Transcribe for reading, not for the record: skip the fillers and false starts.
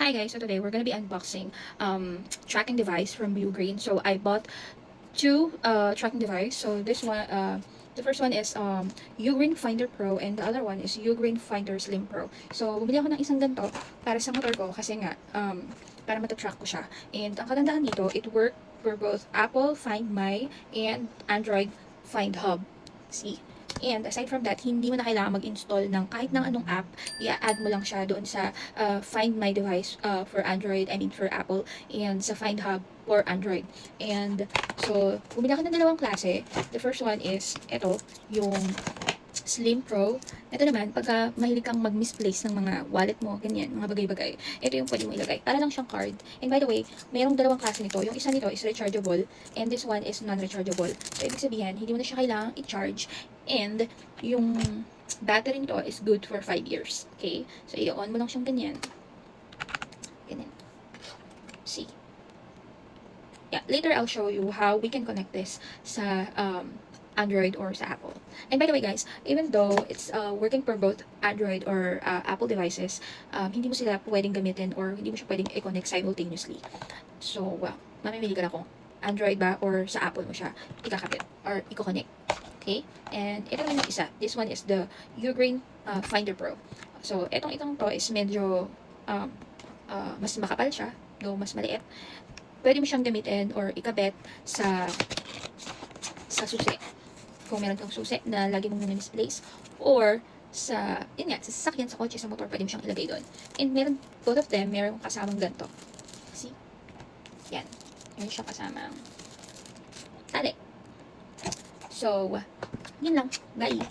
Hi guys, so today we're gonna be unboxing tracking device from Ugreen. So I bought two tracking device. So this one, the first one is Ugreen Finder Pro and the other one is Ugreen Finder Slim Pro. So bumili ako ng isang ganito para sa motor ko kasi nga para matatrack ko siya. And ang kagandahan dito, it work for both Apple Find My and Android Find Hub. See? And aside from that, hindi mo na kailangan mag-install ng kahit ng anong app. I-add mo lang siya doon sa Find My device for Android, for Apple, and sa Find Hub for Android. And so, bumili ako ng dalawang klase. The first one is, ito, yung Slim Pro. Ito naman, pagka mahilig kang mag-misplace ng mga wallet mo, ganyan, mga bagay-bagay, ito yung pwede mo ilagay. Para lang siyang card. And by the way, mayroong dalawang klase nito. Yung isa nito is rechargeable, and this one is non-rechargeable. So, ibig sabihin, hindi mo na siya kailangang i-charge. And, yung battery nito is good for 5 years. Okay? So, i-on mo lang siyang ganyan. Ganyan. See? Yeah, later I'll show you how we can connect this sa Android or sa Apple. And by the way guys, even though it's working for both Android or Apple devices, hindi mo sila pwedeng gamitin or hindi mo siya pwedeng i-connect simultaneously. So, mamimili ka na kung Android ba or sa Apple mo siya ikakabit or i-connect. Okay? And ito naman yung isa. This one is the Ugreen Finder Pro. So, itong to is medyo mas makapal siya, though mas maliit. Pwede mo siyang gamitin or ikabit sa susi. Kung meron kang susi na lagi mong misplace, or sa, yun nga, sa sasakyan, sa kotse, sa motor, pwede mo siyang ilagay doon. And meron, both of them, meron kasamang ganito. See? Yan. Meron siyang kasamang tali. So, yun lang, guys.